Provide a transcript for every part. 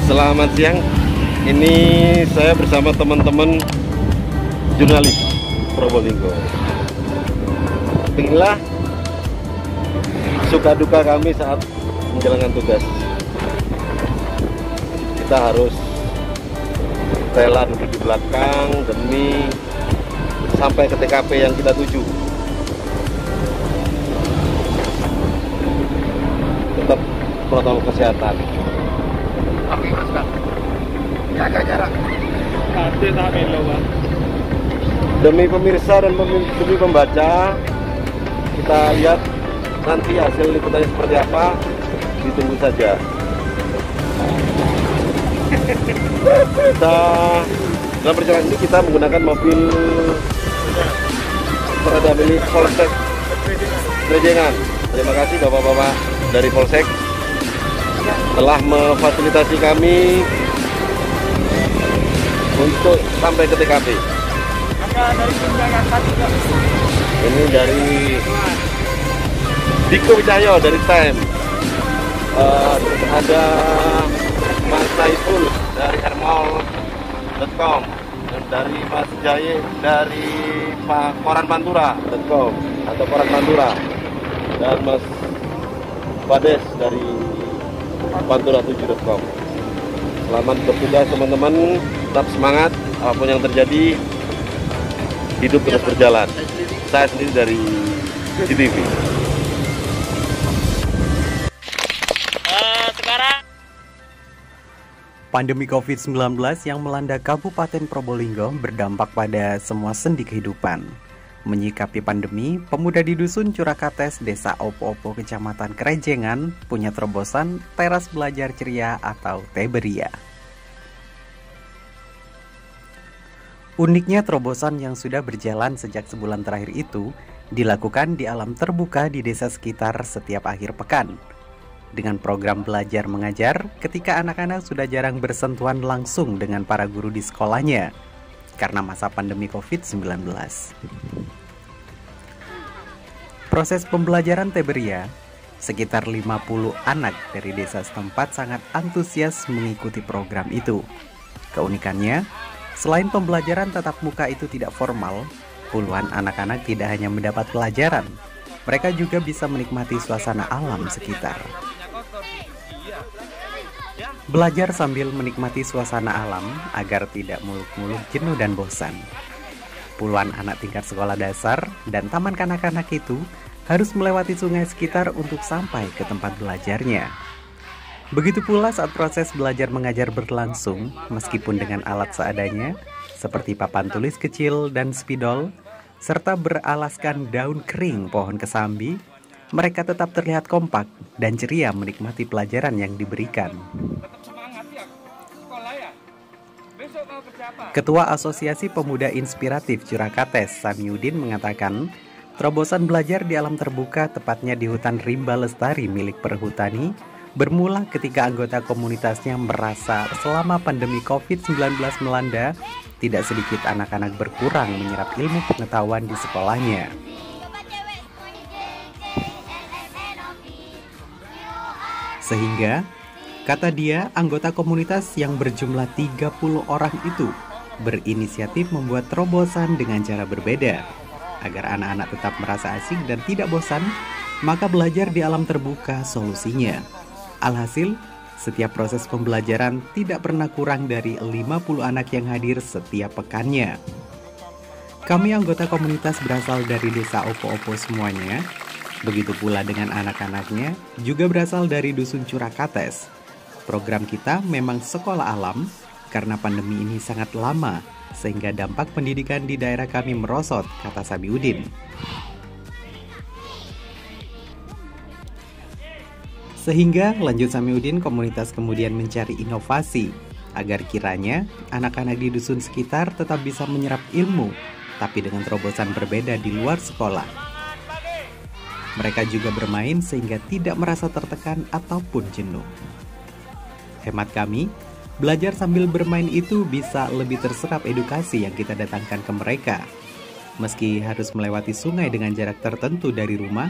Selamat siang. Ini saya bersama teman-teman jurnalis Probolinggo. Inilah suka duka kami saat menjalankan tugas. Kita harus rela duduk di belakang demi sampai ke TKP yang kita tuju. Tetap protokol kesehatan. Jaga jarak. Demi pemirsa dan demi pembaca, kita lihat nanti hasil liputannya seperti apa. Ditunggu saja. Dalam perjalanan ini kita menggunakan mobil Prada milik Polsek Krejengan. Terima kasih bapak-bapak dari Polsek telah memfasilitasi kami untuk sampai ke TKP. Ini dari Diko Wicahyo dari Time. Terus ada Mas Saiful dari hermol.com dan dari Mas Jaye dari koranpantura.com atau Koran Pantura, dan Mas Bades dari pantura7.com. Selamat bertugas teman-teman, tetap semangat, apapun yang terjadi, hidup terus berjalan. Saya sendiri dari CTV. Pandemi COVID-19 yang melanda Kabupaten Probolinggo berdampak pada semua sendi kehidupan. Menyikapi pandemi, pemuda di Dusun Curakates, Desa Opo-Opo, Kecamatan Krejengan punya terobosan teras belajar ceria atau Teberia. Uniknya terobosan yang sudah berjalan sejak sebulan terakhir itu dilakukan di alam terbuka di desa sekitar setiap akhir pekan. Dengan program belajar mengajar ketika anak-anak sudah jarang bersentuhan langsung dengan para guru di sekolahnya karena masa pandemi COVID-19. Proses pembelajaran Teberia, sekitar 50 anak dari desa setempat sangat antusias mengikuti program itu. Keunikannya, selain pembelajaran tatap muka itu tidak formal, puluhan anak-anak tidak hanya mendapat pelajaran, mereka juga bisa menikmati suasana alam sekitar. Belajar sambil menikmati suasana alam agar tidak muluk-muluk jenuh dan bosan. Puluhan anak tingkat sekolah dasar dan taman kanak-kanak itu harus melewati sungai sekitar untuk sampai ke tempat belajarnya. Begitu pula saat proses belajar mengajar berlangsung, meskipun dengan alat seadanya, seperti papan tulis kecil dan spidol, serta beralaskan daun kering pohon kesambi, mereka tetap terlihat kompak dan ceria menikmati pelajaran yang diberikan. Ketua Asosiasi Pemuda Inspiratif Curakates, Samiudin, mengatakan, terobosan belajar di alam terbuka, tepatnya di hutan rimba lestari milik Perhutani, bermula ketika anggota komunitasnya merasa selama pandemi COVID-19 melanda, tidak sedikit anak-anak berkurang menyerap ilmu pengetahuan di sekolahnya. Sehingga, kata dia, anggota komunitas yang berjumlah 30 orang itu berinisiatif membuat terobosan dengan cara berbeda. Agar anak-anak tetap merasa asik dan tidak bosan, maka belajar di alam terbuka solusinya. Alhasil, setiap proses pembelajaran tidak pernah kurang dari 50 anak yang hadir setiap pekannya. Kami anggota komunitas berasal dari desa Opo-Opo semuanya. Begitu pula dengan anak-anaknya, juga berasal dari Dusun Curakates. Program kita memang sekolah alam, karena pandemi ini sangat lama, sehingga dampak pendidikan di daerah kami merosot, kata Sabiudin. Sehingga, lanjut Samiudin, komunitas kemudian mencari inovasi, agar kiranya anak-anak di dusun sekitar tetap bisa menyerap ilmu, tapi dengan terobosan berbeda di luar sekolah. Mereka juga bermain sehingga tidak merasa tertekan ataupun jenuh. Hemat kami, belajar sambil bermain itu bisa lebih terserap edukasi yang kita datangkan ke mereka. Meski harus melewati sungai dengan jarak tertentu dari rumah,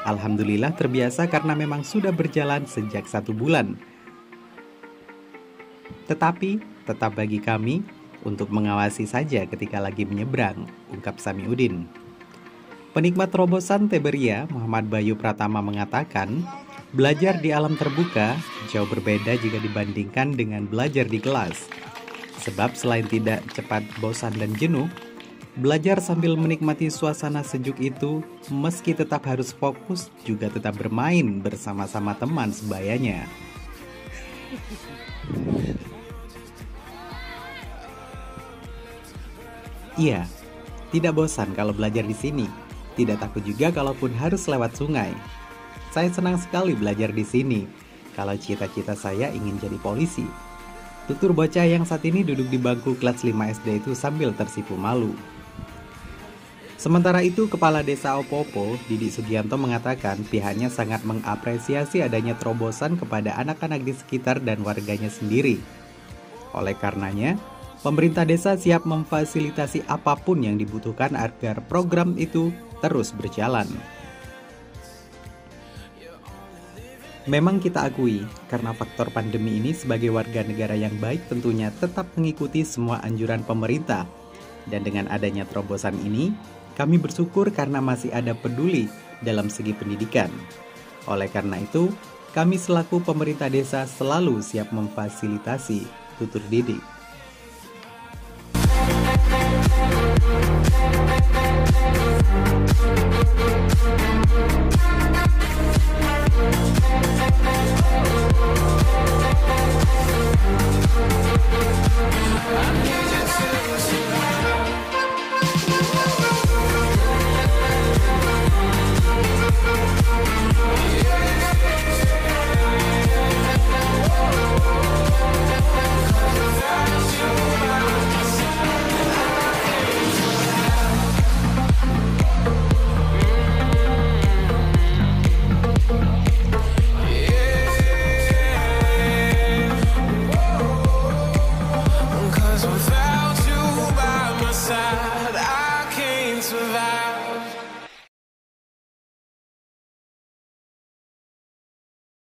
alhamdulillah terbiasa karena memang sudah berjalan sejak 1 bulan. Tetapi tetap bagi kami untuk mengawasi saja ketika lagi menyeberang, ungkap Samiuddin. Penikmat terobosan Teberia, Muhammad Bayu Pratama mengatakan, belajar di alam terbuka jauh berbeda jika dibandingkan dengan belajar di kelas. Sebab selain tidak cepat bosan dan jenuh, belajar sambil menikmati suasana sejuk itu, meski tetap harus fokus, juga tetap bermain bersama-sama teman sebayanya. Iya, tidak bosan kalau belajar di sini. Tidak takut juga kalaupun harus lewat sungai. Saya senang sekali belajar di sini. Kalau cita-cita saya ingin jadi polisi. Tutur bocah yang saat ini duduk di bangku kelas 5 SD itu sambil tersipu malu. Sementara itu, Kepala Desa Opopo, Didi Sugianto mengatakan pihaknya sangat mengapresiasi adanya terobosan kepada anak-anak di sekitar dan warganya sendiri. Oleh karenanya, pemerintah desa siap memfasilitasi apapun yang dibutuhkan agar program itu terus berjalan. Memang kita akui, karena faktor pandemi ini sebagai warga negara yang baik tentunya tetap mengikuti semua anjuran pemerintah. Dan dengan adanya terobosan ini, kami bersyukur karena masih ada peduli dalam segi pendidikan. Oleh karena itu, kami selaku pemerintah desa selalu siap memfasilitasi, tutur Didi.